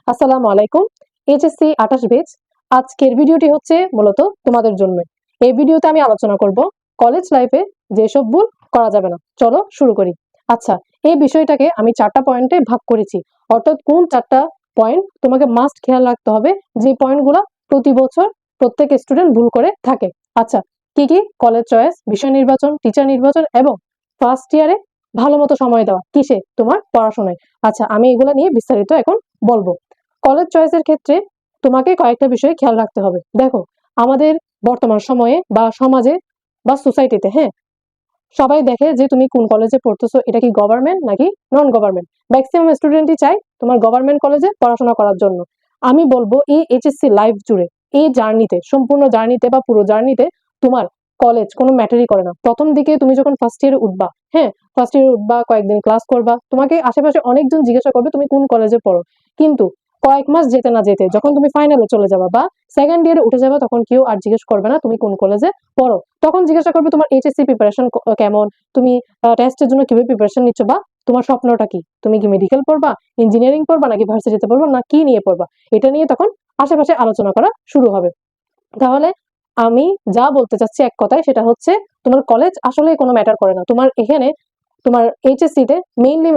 আসসালামু আলাইকুম। HSC 28 batch আজকের ভিডিওটি হচ্ছে মূলত তোমাদের জন্য। এই ভিডিওতে আমি আলোচনা করব কলেজ লাইফে যেসব ভুল করা যাবে না। চলো শুরু করি। আচ্ছা, এই বিষয়টাকে আমি 4টা পয়েন্টে ভাগ করেছি। অর্থাৎ কোন 4টা পয়েন্ট তোমাকে মাস্ট খেয়াল রাখতে হবে, যে পয়েন্টগুলো প্রতি বছর প্রত্যেক স্টুডেন্ট ভুল করে থাকে। আচ্ছা, কি কি? কলেজ চয়েস, বিষয় নির্বাচন, টিচার নির্বাচন এবং ফার্স্ট ইয়ারে ভালো মতো সময় দেওয়া। কিসে? তোমার পড়াশোনায়। আচ্ছা, আমি এগুলো নিয়ে বিস্তারিত এখন বলবো। কলেজ চয়েসের ক্ষেত্রে তোমাকে কয়েকটা বিষয় খেয়াল রাখতে হবে। দেখো, আমাদের বর্তমান সময়ে বা সমাজে বা সোসাইটিতে, হ্যাঁ, সবাই দেখে যে তুমি কোন কলেজে পড়তেছো, এটা কি গভর্নমেন্ট নাকি নন গভর্নমেন্ট। ম্যাক্সিমাম স্টুডেন্টই চায় তোমার গভর্নমেন্ট কলেজে পড়াশোনা করার জন্য। আমি বলবো এই এইচএসসি লাইফ জুড়ে, এই জার্নিতে, সম্পূর্ণ জার্নিতে বা পুরো জার্নিতে তোমার কলেজ কোনো ম্যাটারই করে না। প্রথম দিকে তুমি যখন ফার্স্ট ইয়ারে উঠবা, হ্যাঁ, ফার্স্ট ইয়ারে উঠবা, কয়েকদিন ক্লাস করবা, তোমাকে আশেপাশে অনেকজন জিজ্ঞাসা করবে তুমি কোন কলেজে পড়ো। কিন্তু কয়েক মাস যেতে না যেতে যখন তুমি ফাইনালে চলে যাবা বা সেকেন্ড ইয়ারে উঠে যাবা, তখন কেউ আর জিজ্ঞেস করবে না তুমি কোন কলেজে পড়ো। তখন জিজ্ঞাসা করবে তোমার এইচএসসি প্রিপারেশন কেমন, তুমি টেস্টের জন্য কিভাবে প্রিপারেশন নিচ্ছ, বা তোমার স্বপ্নটা কি, তুমি কি মেডিকেল পড়বা, ইঞ্জিনিয়ারিং পড়বা নাকি ভার্সিটিতে পড়বা, না কি নিয়ে পড়বা। এটা নিয়ে তখন আশেপাশে আলোচনা করা শুরু হবে। তাহলে আমি যা বলতে চাচ্ছি এক কথায় সেটা হচ্ছে, তোমার কলেজ আসলে কোনো ম্যাটার করে না। তোমার এখানে তোমার এইচএসসি তে মেইনলি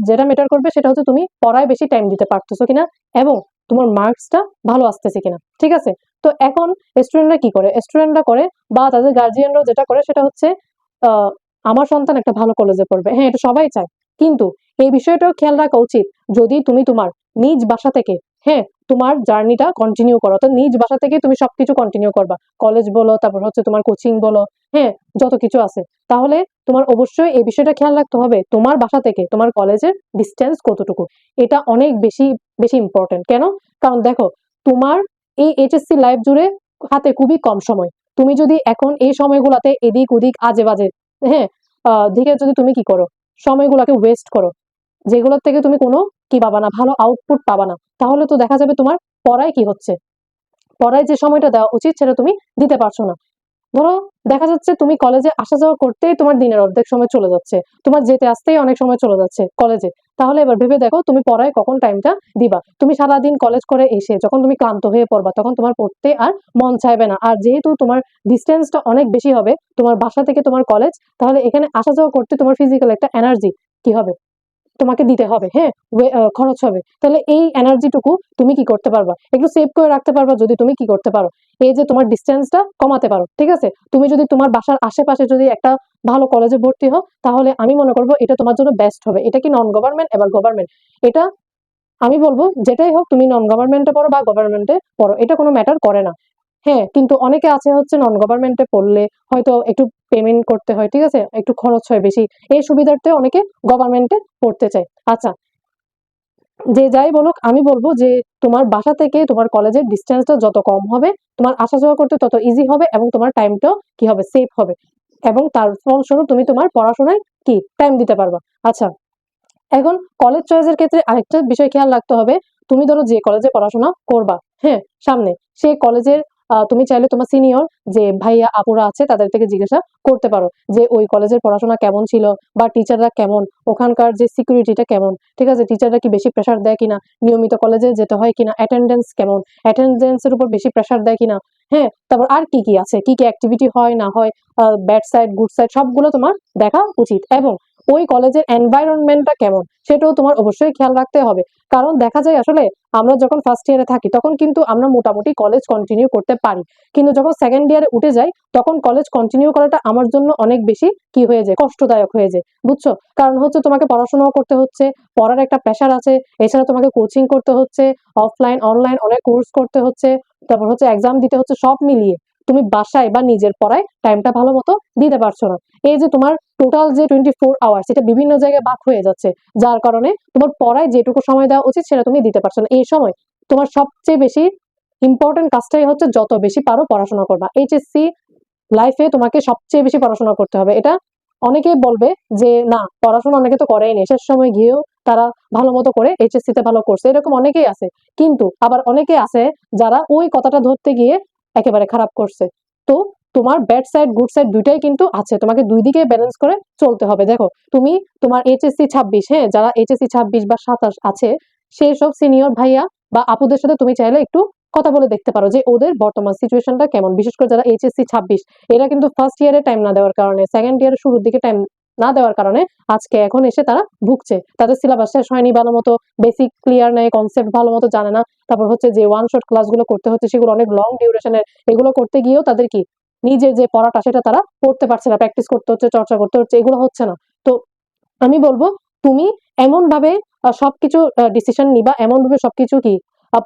যেটা ম্যাটার করবে সেটা হচ্ছে তুমি পড়ায় বেশি টাইম দিতে পারতেছো কিনা এবং তোমার মার্কসটা ভালো আসতেছে কিনা। ঠিক আছে? তো এখন স্টুডেন্টরা কি করে? স্টুডেন্টরা করে বা তাদের গার্জিয়ানরাও যেটা করে সেটা হচ্ছে, আহ, আমার সন্তান একটা ভালো কলেজে পড়বে, হ্যাঁ, এটা সবাই চায়। কিন্তু এই বিষয়টাও খেয়াল রাখা উচিত, যদি তুমি তোমার নিজ বাসা থেকে, হ্যাঁ, তোমার জার্নিটা কন্টিনিউ করো, তো নিজ বাসা থেকে তুমি সবকিছু কন্টিনিউ করবা, কলেজ বলো, তারপর হচ্ছে তোমার কোচিং বলো, হ্যাঁ, যত কিছু আছে, তাহলে তোমার অবশ্যই এই বিষয়টা খেয়াল রাখতে হবে তোমার বাসা থেকে তোমার কলেজের ডিস্টেন্স কতটুকু। এটা অনেক বেশি বেশি ইম্পর্টেন্ট। কেন? কারণ দেখো, তোমার এই এইচএসসি লাইফ জুড়ে হাতে খুবই কম সময়। তুমি যদি এখন এই সময়গুলাতে এদিক ওদিক আজে বাজে, হ্যাঁ, দিকে যদি তুমি কি করো, সময়গুলোকে ওয়েস্ট করো, যেগুলোর থেকে তুমি কোনো কি পাবা না, ভালো আউটপুট পাবা না, তাহলে তো দেখা যাবে তোমার পড়ায় কি হচ্ছে, পড়ায় যে সময়টা দেওয়া উচিত সেটা তুমি দিতে পারছো না। ধরো, দেখা যাচ্ছে তুমি কলেজে আসা যাওয়া করতেই তোমার দিনের অর্ধেক সময় চলে যাচ্ছে, তোমার যেতে আসতেই অনেক সময় চলে যাচ্ছে কলেজে। তাহলে এবার ভেবে দেখো তুমি পড়ায় কখন টাইমটা দিবা। তুমি সারাদিন কলেজ করে এসে যখন তুমি ক্লান্ত হয়ে পড়বা, তখন তোমার পড়তে আর মন চাইবে না। আর যেহেতু তোমার ডিস্টেন্সটা অনেক বেশি হবে তোমার বাসা থেকে তোমার কলেজ, তাহলে এখানে আসা যাওয়া করতে তোমার ফিজিক্যাল একটা এনার্জি কি হবে, তোমাকে দিতে হবে, হ্যাঁ, খরচ হবে। তাহলে এই এনার্জিটুকু তুমি কি করতে পারবা, একটু সেভ করে রাখতে পারবা যদি তুমি কি করতে পারো, এই যে তোমার ডিস্টেন্সটা কমাতে পারো। ঠিক আছে? তুমি যদি তোমার বাসার আশেপাশে যদি একটা ভালো কলেজে ভর্তি হও, তাহলে আমি মনে করবো এটা তোমার জন্য বেস্ট হবে। এটা কি নন গভর্নমেন্ট এবার গভর্নমেন্ট, এটা আমি বলবো যেটাই হোক, তুমি নন গভর্নমেন্টে পড়ো বা গভর্নমেন্টে পড়ো, এটা কোনো ম্যাটার করে না। হ্যাঁ, কিন্তু অনেকে আছে হচ্ছে নন গভর্নমেন্টে পড়লে হয়তো একটু পেমেন্ট করতে হয়, ঠিক আছে, একটু খরচ হয় বেশি, এই সুবিধার্থে অনেকে গভর্নমেন্টে পড়তে চায়। আচ্ছা, যে যাই বলুক, আমি বলবো যে তোমার বাসা থেকে তোমার কলেজের ডিস্টেন্সটা যত কম হবে, তোমার আসা যাওয়া করতে তত ইজি হবে এবং তোমার টাইমটাও কি হবে, সেভ হবে, এবং তার ফলস্বরূপ তুমি তোমার পড়াশোনায় কি টাইম দিতে পারবা। আচ্ছা, এখন কলেজ চয়েসের ক্ষেত্রে আরেকটা বিষয় খেয়াল রাখতে হবে। তুমি ধরো যে কলেজে পড়াশোনা করবা, হ্যাঁ, সামনে সেই কলেজের তুমি চাইলে তোমার সিনিয়র যে ভাইয়া আপুরা আছে তাদের থেকে জিজ্ঞাসা করতে পারো যে ওই কলেজের পড়াশোনা কেমন ছিল, বা টিচাররা কেমন, ওখানকার যে সিকিউরিটিটা কেমন, ঠিক আছে, টিচাররা কি বেশি প্রেশার দেয় কিনা, নিয়মিত কলেজে যেতে হয় কিনা, অ্যাটেন্ডেন্স কেমন, অ্যাটেন্ডেন্সের উপর বেশি প্রেশার দেয় কিনা, হ্যাঁ, তারপর আর কি কি আছে, কি কি অ্যাক্টিভিটি হয় না হয়, ব্যাড সাইড গুড সাইড সবগুলো তোমার দেখা উচিত। এবং ওই কলেজের এনভায়রনমেন্টটা কেমন সেটাও তোমার অবশ্যই খেয়াল রাখতে হবে। কারণ দেখা যায় আসলে আমরা যখন ফার্স্ট ইয়ারে থাকি তখন কিন্তু আমরা মোটামুটি কলেজ কন্টিনিউ করতে পারি, কিন্তু যখন সেকেন্ড ইয়ারে উঠে যাই তখন কলেজ কন্টিনিউ করাটা আমার জন্য অনেক বেশি কি হয়ে যায়, কষ্টদায়ক হয়ে যায়, বুঝছো? কারণ হচ্ছে তোমাকে পড়াশোনাও করতে হচ্ছে, পড়ার একটা প্রেশার আছে, এছাড়া তোমাকে কোচিং করতে হচ্ছে, অফলাইন অনলাইন অনেক কোর্স করতে হচ্ছে, তারপর হচ্ছে এক্সাম দিতে হচ্ছে, সব মিলিয়ে তুমি বাসায় বা নিজের পড়ায় টাইমটা ভালো মতো দিতে পারছো না। এই যে তোমার টোটাল যে 24 আওয়ার্স এটা বিভিন্ন জায়গায় ভাগ হয়ে যাচ্ছে, যার কারণে তোমার পড়ায় যেটুকু সময় দেওয়া উচিত সেটা তুমি দিতে পারছো না। এই সময় তোমার সবচেয়ে বেশি ইম্পর্টেন্ট কাজটাই হচ্ছে যত বেশি পারো পড়াশোনা করবা। এইচএসসি লাইফে তোমাকে সবচেয়ে বেশি পড়াশোনা করতে হবে। এটা অনেকেই বলবে যে না, পড়াশোনা অনেকে তো করেই নি, শেষ সময় গিয়েও তারা ভালো মতো করে এইচএসসি তে ভালো করছে, এরকম অনেকেই আছে। কিন্তু আবার অনেকে আছে যারা ওই কথাটা ধরতে গিয়ে একেবারে খারাপ করছে। তো তোমার ব্যাড সাইড গুড সাইড দুইটাই কিন্তু আছে, তোমাকে দুই দিকে ব্যালেন্স করে চলতে হবে। দেখো, তুমি তোমার এইচএসসি 26, হ্যাঁ, যারা এইচএসসি 26 বা 27 আছে সেই সব সিনিয়র ভাইয়া বা আপুদের সাথে তুমি চাইলে একটু কথা বলে দেখতে পারো যে ওদের বর্তমান সিচুয়েশনটা কেমন। বিশেষ করে যারা এইচএসসি 26, এরা কিন্তু ফার্স্ট ইয়ারে টাইম না দেওয়ার কারণে, সেকেন্ড ইয়ারের শুরুর দিকে টাইম না দেওয়ার কারণে আজকে এখন এসে তারা ভুগছে। তাদের সিলেবাস শেষ হয়নি ভালো মতো, বেসিক ক্লিয়ার নেই, কনসেপ্ট ভালো মতো জানে না। তারপর হচ্ছে যে ওয়ান শট ক্লাসগুলো করতে হচ্ছে সেগুলো অনেক লং ডিউরেশনের, এগুলো করতে গিয়েও তাদের কি নিজের যে পড়াটা সেটা তারা পড়তে পারছে না, প্র্যাকটিস করতে হচ্ছে, চর্চা করতে হচ্ছে, এগুলো হচ্ছে না। তো আমি বলবো তুমি এমন ভাবে সবকিছু ডিসিশন নিবা, এমন ভাবে সবকিছু কি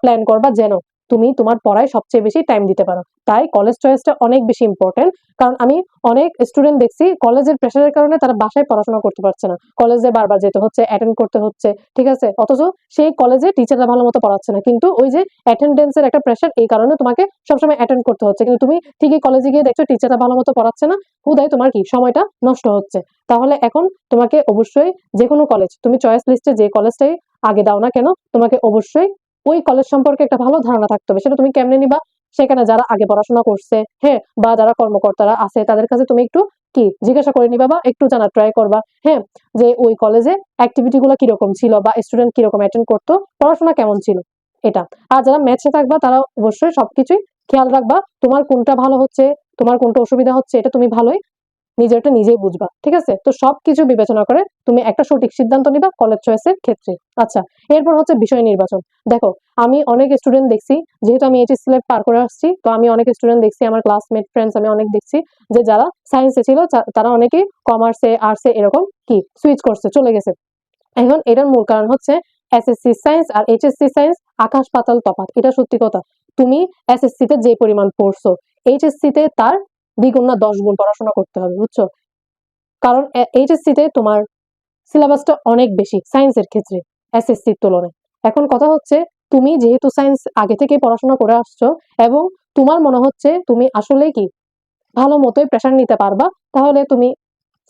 প্ল্যান করবা যেন তুমি তোমার পড়ায় সবচেয়ে বেশি টাইম দিতে পারো। তাই কলেজ চয়েসটা অনেক বেশি ইম্পর্টেন্ট। কারণ আমি অনেক স্টুডেন্ট দেখছি কলেজের প্রেশারের কারণে তারা বাসায় পড়াশোনা করতে পারছে না, কলেজে বারবার যেতে হচ্ছে, অ্যাটেন্ড করতে হচ্ছে, ঠিক আছে, অথচ সেই কলেজে টিচাররা ভালো মতো পড়াচ্ছে না, কিন্তু ওই যে অ্যাটেন্ডেন্সের একটা প্রেশার, এই কারণে তোমাকে সবসময় অ্যাটেন্ড করতে হচ্ছে, কিন্তু তুমি ঠিকই কলেজে গিয়ে দেখছো টিচাররা ভালো মতো পড়াচ্ছে না, হুদায় তোমার কি সময়টা নষ্ট হচ্ছে। তাহলে এখন তোমাকে অবশ্যই যে কোনো কলেজ তুমি চয়েস লিস্টে যে কলেজটাই আগে দাও না কেন, তোমাকে অবশ্যই ওই কলেজ সম্পর্কে একটা ভালো ধারণা থাকতে হবে। সেটা তুমি কেমনে নিবা, সেখানে যারা আগে পড়াশোনা করছে, হ্যাঁ, বা যারা কর্মকর্তারা আছে তাদের কাছে তুমি একটু কি জিজ্ঞাসা করে নিবা বা একটু জানা ট্রাই করবা, হ্যাঁ, যে ওই কলেজে অ্যাক্টিভিটি গুলো কিরকম ছিল বা স্টুডেন্ট কিরকম অ্যাটেন্ড করতো, পড়াশোনা কেমন ছিল এটা। আর যারা ম্যাথসে থাকবা তারা অবশ্যই সবকিছুই খেয়াল রাখবা, তোমার কোনটা ভালো হচ্ছে, তোমার কোনটা অসুবিধা হচ্ছে, এটা তুমি ভালোই নিজেরটা নিজেই বুঝবা, ঠিক আছে। তো সবকিছু বিবেচনা করে তুমি একটা সঠিক সিদ্ধান্ত নিবা কলেজ চয়েসের ক্ষেত্রে। আচ্ছা, এরপর হচ্ছে বিষয় নির্বাচন। দেখো, আমি অনেক স্টুডেন্ট দেখছি, যেহেতু আমি এইচএসসি লাইফ পার করে আসছি, তো আমি অনেক স্টুডেন্ট দেখছি, আমার ক্লাসমেট ফ্রেন্ডস আমি অনেক দেখছি যে যারা সায়েন্সে ছিল তারা অনেকেই কমার্সে, আর্টসে এরকম কি সুইচ করছে, চলে গেছে। এখন এটার মূল কারণ হচ্ছে এসএসসি সায়েন্স আর এইচএসসি সায়েন্স আকাশ পাতাল তফাৎ, এটা সত্যি কথা। তুমি এসএসসি তে যে পরিমাণ পড়ছো, এইচএসসি তে তার দ্বিগুণ না 10 গুণ পড়াশোনা করতে হবে, বুঝছো। কারণ এইচএসসি তে তোমার সিলেবাসটা অনেক বেশি সায়েন্সের ক্ষেত্রে এসএসসির তুলনায়। এখন কথা হচ্ছে তুমি যেহেতু সায়েন্স আগে থেকে পড়াশোনা করে আসছো এবং তোমার মনে হচ্ছে তুমি আসলে কি ভালো মতোই প্রেশার নিতে পারবা, তাহলে তুমি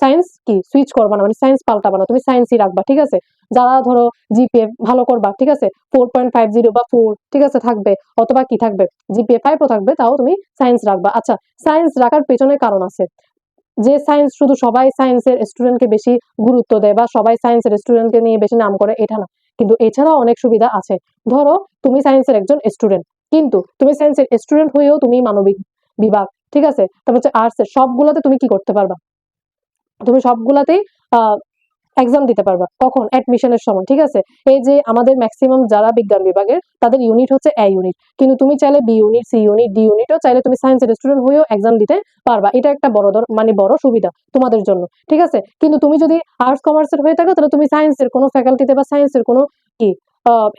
সায়েন্স কি সুইচ করবা না, মানে সায়েন্স পাল্টাবা না, তুমি সায়েন্সই রাখবা, ঠিক আছে। যারা ধরো জিপিএ ভালো করবা, ঠিক আছে, 4.50 বা 4, ঠিক আছে, থাকবে, অথবা কি থাকবে, জিপিএ 5ও থাকবে, তাও তুমি সায়েন্স রাখবা। আচ্ছা, সায়েন্স রাখার পেছনে কারণ আছে, যে সায়েন্স শুধু সবাই সায়েন্সের স্টুডেন্টকে বেশি গুরুত্ব দেয় বা সবাই সায়েন্সের স্টুডেন্টকে নিয়ে বেশি নাম করে, এটা না, কিন্তু এছাড়াও অনেক সুবিধা আছে। ধরো তুমি সায়েন্সের একজন স্টুডেন্ট, কিন্তু তুমি সায়েন্সের স্টুডেন্ট হয়েও তুমি মানবিক বিভাগ, ঠিক আছে, তারপর হচ্ছে আর্টসের, সবগুলোতে তুমি কি করতে পারবা, তুমি সবগুলাতেই এক্সাম দিতে পারবা। কখন? অ্যাডমিশনের সময়, ঠিক আছে। এই যে আমাদের ম্যাক্সিমাম যারা বিজ্ঞান বিভাগের, তাদের ইউনিট হচ্ছে এ ইউনিট, কিন্তু তুমি চাইলে B unit, C unit, D ইউনিটও চাইলে তুমি সায়েন্সের স্টুডেন্ট হয়েও এক্সাম দিতে পারবা। এটা একটা মানে বড় সুবিধা তোমাদের জন্য, ঠিক আছে। কিন্তু তুমি যদি আর্টস কমার্সের হয়ে থাকো, তাহলে তুমি সায়েন্সের কোনো ফ্যাকাল্টিতে বা সায়েন্সের কোনো কি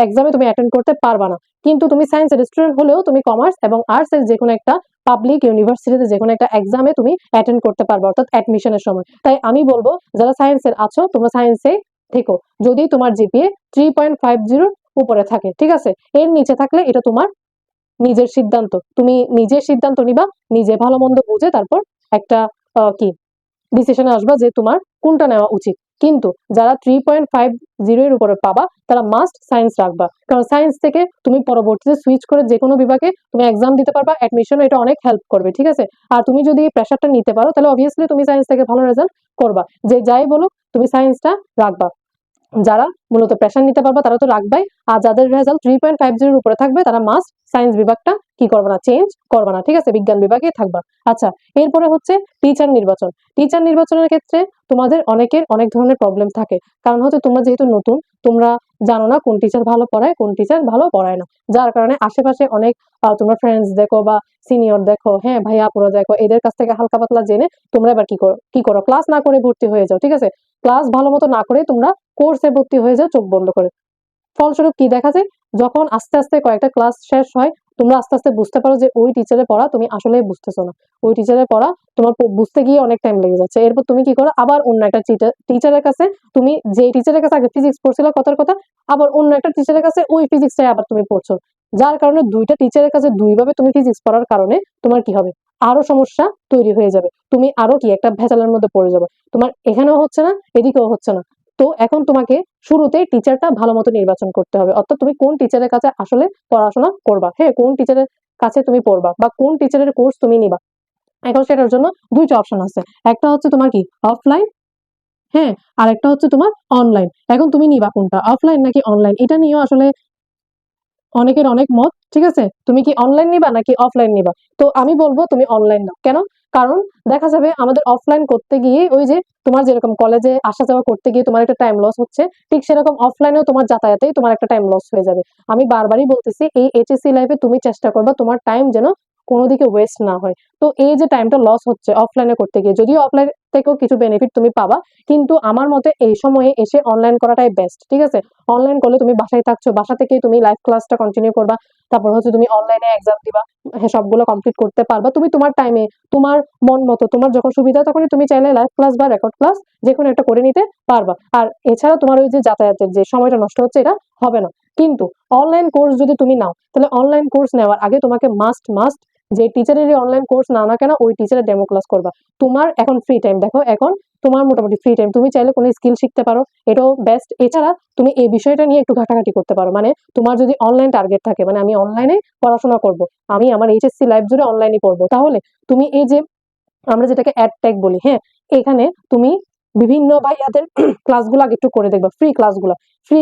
এক্সামে তুমি অ্যাটেন্ড করতে পারবা না। কিন্তু তুমি সায়েন্সের স্টুডেন্ট হলেও তুমি কমার্স এবং আর্টস এর যে কোনো একটা পাবলিক ইউনিভার্সিটিতে যে কোনো একটা এক্সামে তুমি অ্যাটেন্ড করতে পারবে, অর্থাৎ অ্যাডমিশনের সময়। তাই আমি বলবো যারা সায়েন্সের আছো তোমরা সায়েন্সে থেকো, যদি তোমার জিপিএ 3.50 উপরে থাকে, ঠিক আছে। এর নিচে থাকলে এটা তোমার নিজের সিদ্ধান্ত, তুমি নিজের সিদ্ধান্ত নিবা, নিজে ভালো মন্দ বুঝে তারপর একটা কি ডিসিশনে আসবা যে তোমার কোনটা নেওয়া উচিত। কিন্তু যারা 3.50 এর উপরে পাবা তারা মাস্ট সায়েন্স রাখবা, কারণ সায়েন্স থেকে তুমি পরবর্তীতে সুইচ করে যে কোনো বিভাগে তুমি এক্সাম দিতে পারবা, অ্যাডমিশন, এটা অনেক হেল্প করবে, ঠিক আছে। আর তুমি যদি প্রেশারটা নিতে পারো তাহলে অবভিয়াসলি তুমি সায়েন্স থেকে ভালো রেজাল্ট করবা, যে যাই বলুক তুমি সায়েন্সটা রাখবা। যারা মূলত প্রেশার নিতে পারবা তারা তো রাখবাই, আর যাদের রেজাল্ট 3.50 উপরে থাকবে তারা মাস্ট সায়েন্স বিভাগটা কি করবে না, চেঞ্জ করবে না, ঠিক আছে, বিজ্ঞান বিভাগে থাকবা। আচ্ছা, এরপরে হচ্ছে টিচার নির্বাচন। টিচার নির্বাচনের ক্ষেত্রে তোমাদের অনেকের অনেক ধরনের প্রবলেম থাকে, কারণ হচ্ছে তোমরা যেহেতু নতুন, তোমরা জানো না কোন টিচার ভালো পড়ায়, কোন টিচার ভালো পড়ায় না, যার কারণে আশেপাশে অনেক তোমরা ফ্রেন্ডস দেখো বা সিনিয়র দেখো, হ্যাঁ, ভাইয়া আপুরা দেখো, এদের কাছ থেকে হালকা পাতলা জেনে তোমরা এবার কি করো, ক্লাস না করে ভর্তি হয়ে যাও, ঠিক আছে। ক্লাস ভালো মতো না করে তোমরা কোর্সে ভর্তি হয়ে যাও চোখ বন্ধ করে। ফলস্বরূপ কি দেখা যায়, যখন আস্তে আস্তে কয়েকটা ক্লাস শেষ হয়, তোমরা আস্তে আস্তে বুঝতে পারো যে ওই টিচারের পড়া তুমি আসলে বুঝতেছো না, ওই টিচারের পড়া তোমার বুঝতে গিয়ে অনেক টাইম লেগে যাচ্ছে। এরপর তুমি কি করো, আবার অন্য একটা টিচারের কাছে, তুমি যে টিচারের কাছে আগে ফিজিক্স পড়ছিল কথার কথা, আবার অন্য একটা টিচারের কাছে ওই ফিজিক্সটাই আবার তুমি পড়ছো, যার কারণে দুইটা টিচারের কাছে দুইভাবে তুমি ফিজিক্স পড়ার কারণে তোমার কি হবে, আরো সমস্যা তৈরি হয়ে যাবে, তুমি আরো কি একটা ভেজালের মধ্যে পড়ে যাবে, তোমার এখানেও হচ্ছে না, এদিকেও হচ্ছে না। তো এখন তোমাকে শুরুতেই টিচারটা ভালো মতো নির্বাচন করতে হবে, অর্থাৎ তুমি কোন টিচারের কাছে আসলে পড়াশোনা করবা, হ্যাঁ, কোন টিচারের কাছে তুমি পড়বা বা কোন টিচারের কোর্স তুমি নিবা। এখন সেটার জন্য দুইটা অপশন আছে, একটা হচ্ছে তোমার কি অফলাইন, হ্যাঁ, আর একটা হচ্ছে তোমার অনলাইন। এখন তুমি নিবা কোনটা, অফলাইন নাকি অনলাইন, এটা নিয়েও আসলে অনেকের অনেক মত, ঠিক আছে? তুমি কি অনলাইন নিবা নাকি অফলাইন নিবা? তো আমি বলবো তুমি অনলাইন নাও। কেন? কারণ দেখা যাবে আমাদের অফলাইন করতে গিয়ে ওই যে তোমার যেরকম কলেজে আসা যাওয়া করতে গিয়ে তোমার একটা টাইম লস হচ্ছে, ঠিক সেরকম অফলাইনেও তোমার যাতায়াতেই তোমার একটা টাইম লস হয়ে যাবে। আমি বারবারই বলতেছি এই এইচএসসি লাইফে তুমি চেষ্টা করবা তোমার টাইম যেন কোনো দিকে ওয়েস্ট না হয়। তো এই যে টাইমটা লস হচ্ছে অফলাইনে করতে গিয়ে, যদিও অফলাইন থেকেও কিছু বেনিফিট তুমি পাবা, কিন্তু আমার মতে এই সময়ে এসে অনলাইন করাটাই বেস্ট, ঠিক আছে? অনলাইন করলে তুমি বাসায় থাকছো, বাসা থেকেই তুমি লাইভ ক্লাসটা কন্টিনিউ করবা, তারপর হচ্ছে তুমি অনলাইনে এক্সাম দিবা, হ্যাঁ সবগুলো কমপ্লিট করতে পারবা তুমি তোমার টাইমে, তোমার মন মতো, তোমার যখন সুবিধা তখনই তুমি চাইলে লাইভ ক্লাস বা রেকর্ড ক্লাস যে কোনো একটা করে নিতে পারবা। আর এছাড়া তোমার ওই যে যাতায়াতের যে সময়টা নষ্ট হচ্ছে এটা হবে না। কিন্তু অনলাইন কোর্স যদি তুমি নাও, তাহলে অনলাইন কোর্স নেওয়ার আগে তোমাকে মাস্ট মাস্ট যে টিচারেরই অনলাইন কোর্স নাও না কেন ওই টিচারের ডেমো ক্লাস করবা। তোমার এখন ফ্রি টাইম, দেখো এখন তোমার মোটামুটি ফ্রি টাইম, তুমি চাইলে কোনো স্কিল শিখতে পারো, এটাও বেস্ট। এছাড়া তুমি এই বিষয়টা নিয়ে একটু ঘাটাঘাটি করতে পারো, মানে তোমার যদি অনলাইন টার্গেট থাকে, মানে আমি অনলাইনে পড়াশোনা করব, আমি আমার এইচএসসি লাইফ জুড়ে অনলাইনে পড়বো, তাহলে তুমি এই যে আমরা যেটাকে অ্যাড ট্যাগ বলি, হ্যাঁ, এখানে তুমি বিভিন্ন ভাইয়াদের ক্লাসগুলো আগে একটু করে দেখবা, ফ্রি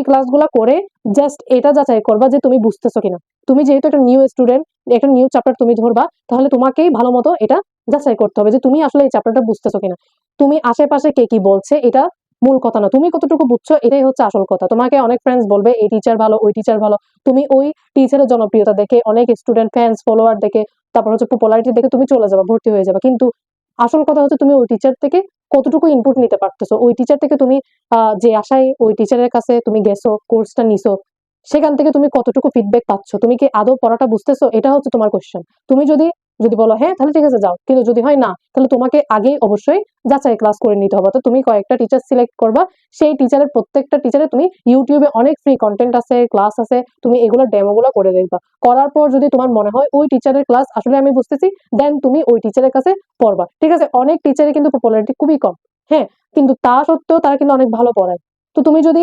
ক্লাসগুলো করে জাস্ট এটা যাচাই করবা যে তুমি বুঝতেছো কিনা। তুমি যেহেতু একটা নিউ স্টুডেন্ট, একটা নিউ চ্যাপ্টার তুমি ধরবা, তাহলে তোমাকেই ভালো মতো এটা যাচাই করতে হবে যে তুমি আসলে এই চ্যাপ্টারটা বুঝতেছো কিনা। তুমি আশেপাশে কে কি বলছে এটা মূল কথা না, তুমি কতটুকু বুঝছো এটাই হচ্ছে আসল কথা। তোমাকে অনেক ফ্রেন্ডস বলবে এই টিচার ভালো, ওই টিচার ভালো, তুমি ওই টিচারের জনপ্রিয়তা দেখে, অনেক স্টুডেন্ট ফ্যান্স ফলোয়ার দেখে, তারপর হচ্ছে পপুলারিটি দেখে তুমি চলে যাবা, ভর্তি হয়ে যাবা। কিন্তু আসল কথা হচ্ছে তুমি ওই টিচার থেকে কতটুকু ইনপুট নিতে পারতেছো, ওই টিচার থেকে তুমি যে আশায় ওই টিচারের কাছে তুমি গেছো, কোর্সটা নিছো, সেখান থেকে তুমি কতটুকু ফিডব্যাক পাচ্ছ, তুমি কি আদৌ পড়াটা বুঝতেছো, এটা হচ্ছে তোমার কোশ্চেন। তুমি যদি যদি বলো হ্যাঁ তাহলে ঠিক আছে যাও, কিন্তু যদি হয় না তাহলে তোমাকে আগেই অবশ্যই যাচাই ক্লাস করে নিতে হবে। তো তুমি কয়েকটা টিচার সিলেক্ট করবা, সেই টিচারের প্রত্যেকটা টিচারে তুমি ইউটিউবে অনেক ফ্রি কন্টেন্ট আছে, ক্লাস আছে, তুমি এগুলো ডেমোগুলো করে দেখবা। করার পর যদি তোমার মনে হয় ওই টিচারের ক্লাস আসলে আমি বুঝতেছি, দেন তুমি ওই টিচারের কাছে পড়বা, ঠিক আছে? অনেক টিচারের কিন্তু পপুলারিটি খুবই কম, হ্যাঁ, কিন্তু তা সত্ত্বেও তারা কিন্তু অনেক ভালো পড়ায়। তো তুমি যদি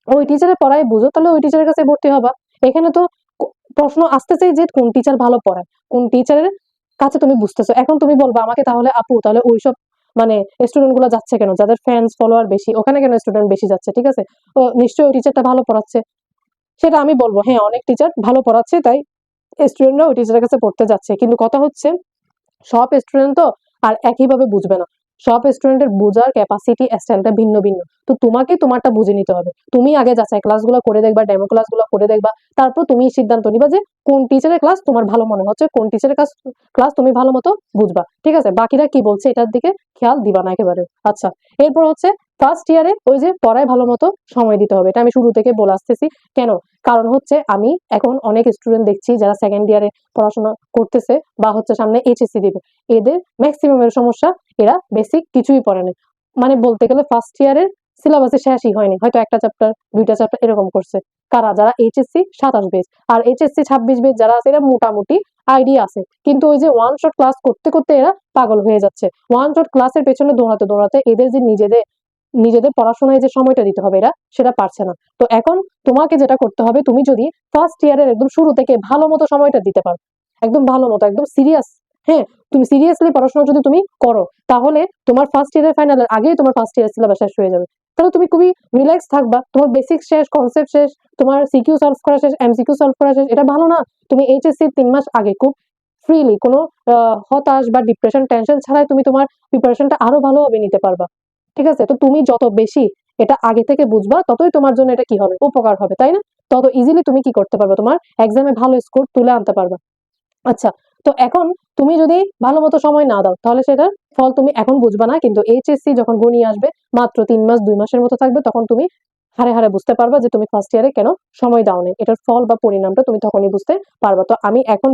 ওই টিচারের পড়ায় বুঝো তাহলে ওই টিচারের কাছে ভর্তি হবা। এখানে তো প্রশ্ন আসতেছে যে কোন টিচার ভালো পড়ায়, কোন টিচারের কাছে তুমি বুঝতেছো। এখন তুমি বলবা আমাকে, তাহলে আপু তাহলে ওইসব মানে স্টুডেন্ট গুলো যাচ্ছে কেন, যাদের ফ্যান্স ফলোয়ার বেশি ওখানে কেন স্টুডেন্ট বেশি যাচ্ছে, ঠিক আছে? ও নিশ্চয়ই ওই টিচারটা ভালো পড়াচ্ছে। সেটা আমি বলবো হ্যাঁ অনেক টিচার ভালো পড়াচ্ছে তাই স্টুডেন্টরা ওই টিচারের কাছে পড়তে যাচ্ছে, কিন্তু কথা হচ্ছে সব স্টুডেন্ট তো আর একইভাবে বুঝবে না, সব স্টুডেন্টের বোঝার ক্যাপাসিটি স্টাইলটা ভিন্ন ভিন্ন। তো তোমাকে তোমারটা বুঝে নিতে হবে, তুমি আগে যাচাই ক্লাসগুলো করে দেখবা, ডেমো ক্লাসগুলো করে দেখবা, তারপর তুমি সিদ্ধান্ত নিবা যে কোন টিচারের ক্লাস তোমার ভালো মনে হচ্ছে, কোন টিচারের ক্লাস তুমি ভালো মতো বুঝবা, ঠিক আছে? বাকিরা কি বলছে এটার দিকে খেয়াল দিবা না একেবারে। আচ্ছা, এরপর হচ্ছে ফার্স্ট ইয়ারে ওই যে পড়ায় ভালো মতো সময় দিতে হবে, এটা আমি শুরু থেকে বলে আসতেছি। কেন? কারণ হচ্ছে আমি এখন অনেক স্টুডেন্ট দেখছি যারা সেকেন্ড ইয়ারে পড়াশোনা করতেছে বা হচ্ছে সামনে এইচএসসি দিবে, এদের ম্যাক্সিমামের সমস্যা এরা বেসিক কিছুই পড়েনি, মানে বলতে গেলে ফার্স্ট ইয়ারের সিলেবাসে শেষই হয়নি, হয়তো একটা চ্যাপ্টার দুইটা চ্যাপ্টার এরকম করছে। কারা? যারা এইচএসসি 27 বেচ আর এইচএসসি 26 বেচ যারা আছে এরা মোটামুটি আইডিয়া আছে, কিন্তু ওই যে ওয়ান শট ক্লাস করতে করতে এরা পাগল হয়ে যাচ্ছে। ওয়ান শট ক্লাসের পেছনে দৌড়াতে দৌড়াতে এদের যে নিজেদের নিজেদের পড়াশোনায় যে সময়টা দিতে হবে এরা সেটা পারছে না। তো এখন তোমাকে যেটা করতে হবে, তুমি যদি ফার্স্ট ইয়ারের একদম শুরু থেকে ভালো মতো সময়টা দিতে পারো, একদম ভালো মতো একদম সিরিয়াস, হ্যাঁ, তুমি সিরিয়াসলি পড়াশোনা যদি তুমি করো, তাহলে তোমার ফার্স্ট ইয়ারের ফাইনালের আগেই তোমার ফার্স্ট ইয়ারের সিলেবাস শেষ হয়ে যাবে। তাহলে তুমি খুবই রিল্যাক্স থাকবা, তোমার বেসিক শেষ, কনসেপ্ট শেষ, তোমার সিকিউ সলভ করা শেষ, এমসিকিউ সলভ করা শেষ, এটা ভালো না? তুমি এইচএসসি 3 মাস আগে খুব ফ্রিলি কোনো হতাশ বা ডিপ্রেশন টেনশন ছাড়াই তুমি তোমার প্রিপারেশনটা আরো ভালোভাবে নিতে পারবা, ঠিক আছে? তো তুমি যত বেশি এটা আগে থেকে বুঝবা ততই তোমার জন্য এটা কি হবে, উপকার হবে, তাই না? তত ইজিলি তুমি কি করতে পারবে, তোমার এক্সামে ভালো স্কোর তুলে আনতে পারবা। আচ্ছা, তো এখন তুমি যদি ভালো মতো সময় না দাও তাহলে সেটার ফল তুমি এখন বুঝবা না, কিন্তু এইচএসসি যখন ঘনিয়ে আসবে, মাত্র 3 মাস 2 মাসের মতো থাকবে, তখন তুমি হারে হারে বুঝতে পারবা যে তুমি ফার্স্ট ইয়ারে কেন সময় দাওনি, এটার ফল বা পরিণামটা তুমি তখনই বুঝতে পারবা। তো আমি এখন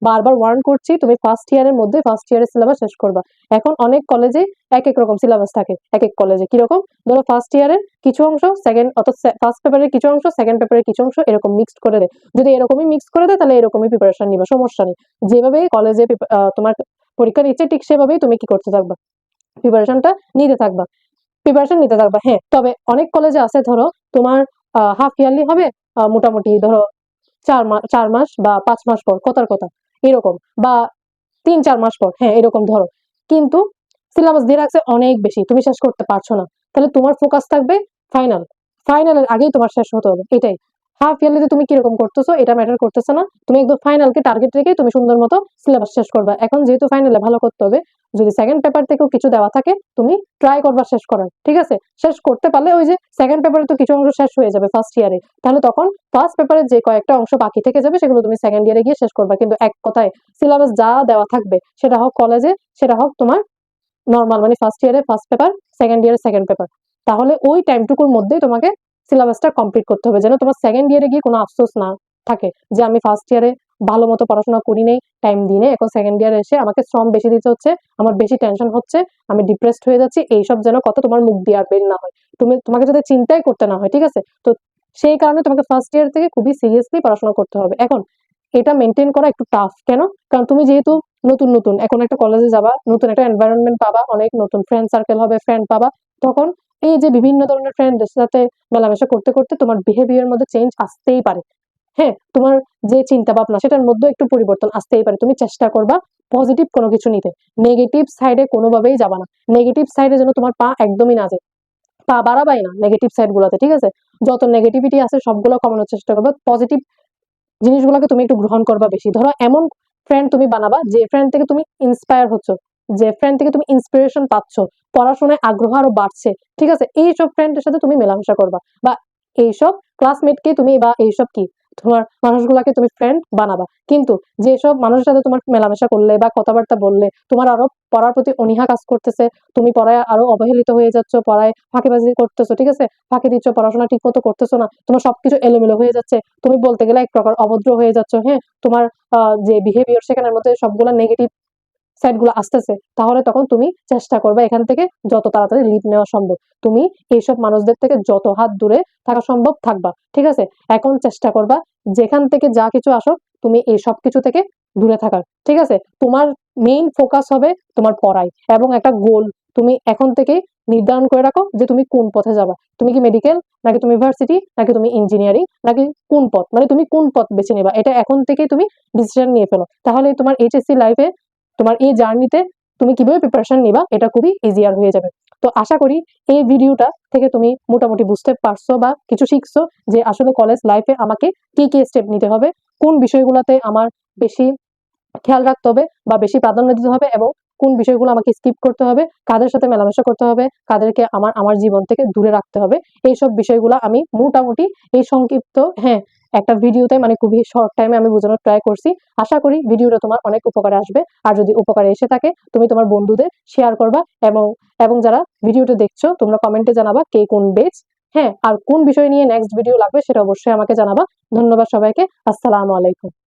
বারবার ওয়ার্ন করছি তুমি ফার্স্ট ইয়ারের মধ্যে ফার্স্ট ইয়ারের সিলেবাস শেষ করবা। এখন অনেক কলেজে এক এক রকম সিলেবাস থাকে, এক এক কলেজে কিরকম, ধরো ফার্স্ট ইয়ারের কিছু অংশ সেকেন্ড, অর্থাৎ ফার্স্ট পেপারের কিছু অংশ সেকেন্ড পেপারের কিছু অংশ এরকম মিক্সড করে দেয়। যদি এরকমই মিক্স করে দেয় তাহলে এরকমই প্রিপারেশন নিবা, সমস্যা নেই। যেভাবে কলেজে তোমার পরীক্ষা নিচ্ছে ঠিক সেভাবেই তুমি কি করতে থাকবা, প্রিপারেশনটা নিতে থাকবা, প্রিপারেশন নিতে থাকবা। হ্যাঁ, তবে অনেক কলেজে আছে ধরো তোমার হাফ ইয়ারলি হবে, মোটামুটি ধরো 4 মাস বা 5 মাস পর, কথার কথা এরকম, বা 3-4 মাস পর, হ্যাঁ এরকম ধরো, কিন্তু সিলেবাস দিয়ে রাখছে অনেক বেশি, তুমি শেষ করতে পারছো না, তাহলে তোমার ফোকাস থাকবে ফাইনালের আগেই তোমার শেষ হতে হবে, এটাই। হাফ ইয়ারলিতে তুমি কিরকম করতেছো এটা ম্যাটার করতেছে না, তুমি একদম ফাইনালকে টার্গেট রেখে তুমি সুন্দর মতো সিলেবাস শেষ করবা। এখন যেহেতু ফাইনালে ভালো করতে হবে, যদি সেকেন্ড পেপার থেকেও কিছু দেওয়া থাকে তুমি ট্রাই করবা শেষ করার, ঠিক আছে? শেষ করতে পারলে ওই যে সেকেন্ড পেপারে তো কিছু অংশ শেষ হয়ে যাবে ফার্স্ট ইয়ারে, তাহলে তখন ফার্স্ট পেপারে যে কয়েকটা অংশ বাকি থেকে যাবে সেগুলো তুমি সেকেন্ড ইয়ারে গিয়ে শেষ করবা। কিন্তু এক কথায় সিলেবাস যা দেওয়া থাকবে, সেটা হোক কলেজে, সেটা হোক তোমার নর্মাল মানে ফার্স্ট ইয়ারে ফার্স্ট পেপার, সেকেন্ড ইয়ারে সেকেন্ড পেপার, তাহলে ওই টাইমটুকুর মধ্যেই তোমাকে সিলেবাসটা কমপ্লিট করতে হবে, যেন তোমার সেকেন্ড ইয়ারে গিয়ে কোনো আফসোস না থাকে যে আমি ফার্স্ট ইয়ারে ভালো মতো পড়াশোনা করি নেই, টাইম দিই নেই, এখন সেকেন্ড ইয়ারে এসে আমাকে শ্রম বেশি দিতে হচ্ছে, আমার বেশি টেনশন হচ্ছে, আমি ডিপ্রেসড হয়ে যাচ্ছি, এইসব যেন কথা তোমার মুখ দিয়ে আর বের না হয়, তোমাকে যাতে চিন্তাই করতে না হয়, ঠিক আছে? তো সেই কারণে তোমাকে ফার্স্ট ইয়ার থেকে খুবই সিরিয়াসলি পড়াশোনা করতে হবে। এখন এটা মেনটেন করা একটু টাফ, কেন? কারণ তুমি যেহেতু নতুন নতুন এখন একটা কলেজে যাবা, নতুন একটা এনভায়রনমেন্ট পাবা, অনেক নতুন ফ্রেন্ড সার্কেল হবে, ফ্রেন্ড পাবা, তখন এই যে বিভিন্ন ধরনের ফ্রেন্ডের সাথে মেলামেশা করতে করতে তোমার বিহেভিয়ার মধ্যে চেঞ্জ আসতেই পারে। হ্যাঁ, তোমার যে চিন্তা ভাবনা সেটার মধ্যে একটু পরিবর্তন আসতেই পারে। তুমি চেষ্টা করবা পজিটিভ কোনো কিছু নিতে, নেগেটিভ সাইডে কোনোভাবেই যাবা না। নেগেটিভ সাইডে যেন তোমার পা একদমই না যায়, পা বাড়াবাই না নেগেটিভ সাইড গুলাতে, ঠিক আছে? যত নেগেটিভিটি আছে সবগুলো কমানোর চেষ্টা করবা, পজিটিভ জিনিসগুলোকে তুমি একটু গ্রহণ করবা বেশি। ধরো এমন ফ্রেন্ড তুমি বানাবা যে ফ্রেন্ড থেকে তুমি ইন্সপায়ার হচ্ছ, যে ফ্রেন্ড থেকে তুমি ইন্সপিরেশন পাচ্ছ, পড়াশোনায় আগ্রহ আরো বাড়ছে, ঠিক আছে? এইসব ফ্রেন্ডের সাথে তুমি মেলামেশা করবা, বা এইসব ক্লাসমেটকে তুমি, বা এইসব কি তোমার মানুষগুলাকে তুমি ফ্রেন্ড বানাবা। কিন্তু যেসব মানুষের সাথে তোমার মেলামেশা করলে বা কথাবার্তা বললে তোমার আরো পড়ার প্রতি অনীহা কাজ করতেছে, তুমি পড়ায় আরো অবহেলিত হয়ে যাচ্ছ, পড়ায় ফাঁকিবাজি করতেছো, ঠিক আছে? ফাঁকি দিচ্ছ, পড়াশোনা ঠিক মতো করতেছো না, তোমার সবকিছু এলোমেলো হয়ে যাচ্ছে, তুমি বলতে গেলে এক প্রকার অভদ্র হয়ে যাচ্ছ, হ্যাঁ, তোমার যে বিহেভিয়ার সেখানের মধ্যে সবগুলা নেগেটিভ সাইড গুলো আসতেছে, তাহলে তখন তুমি চেষ্টা করবে এখান থেকে যত তাড়াতাড়ি লিভ নেওয়া সম্ভব। তুমি এইসব মানুষদের থেকে যত হাত দূরে থাকা সম্ভব থাকবা, ঠিক আছে? এখন চেষ্টা করবা যেখান থেকে যা কিছু আসো তুমি এই সব কিছু থেকে দূরে থাকার, ঠিক আছে? তোমার মেইন ফোকাস হবে তোমার পড়াই, এবং একটা গোল তুমি এখন থেকে নির্ধারণ করে রাখো যে তুমি কোন পথে যাবা। তুমি কি মেডিকেল, নাকি তুমি ইউনিভার্সিটি, নাকি তুমি ইঞ্জিনিয়ারিং, নাকি কোন পথ, মানে তুমি কোন পথ বেছে নেবা, এটা এখন থেকেই তুমি ডিসিশন নিয়ে ফেলো। তাহলে তোমার এইচএসসি লাইফে তোমার এই জার্নিতে তুমি কিভাবে প্রিপারেশন নিবা এটা খুবই ইজিয়ার হয়ে যাবে। তো আশা করি এই ভিডিওটা থেকে তুমি মোটামুটি বুঝতে পারছো বা কিছু শিখছো যে আসলে কলেজ লাইফে আমাকে কি কি স্টেপ নিতে হবে, কোন বিষয়গুলোতে আমার বেশি খেয়াল রাখতে হবে বা বেশি প্রাধান্য দিতে হবে, এবং কোন বিষয়গুলো আমাকে স্কিপ করতে হবে, কাদের সাথে মেলামেশা করতে হবে, কাদেরকে আমার আমার জীবন থেকে দূরে রাখতে হবে। এইসব বিষয়গুলো আমি মোটামুটি এই সংক্ষিপ্ত, হ্যাঁ, একটা ভিডিওতে মানে খুবই শর্ট টাইমে আমি বোঝানোর ট্রাই করছি। আশা করি ভিডিওটা তোমার অনেক উপকারে আসবে, আর যদি উপকারে এসে থাকে তুমি তোমার বন্ধুদের শেয়ার করবা, এবং এবং যারা ভিডিওটা দেখছো তোমরা কমেন্টে জানাবা কে কোন বেচ, হ্যাঁ, আর কোন বিষয় নিয়ে নেক্সট ভিডিও লাগবে সেটা অবশ্যই আমাকে জানাবা। ধন্যবাদ সবাইকে, আসসালামু আলাইকুম।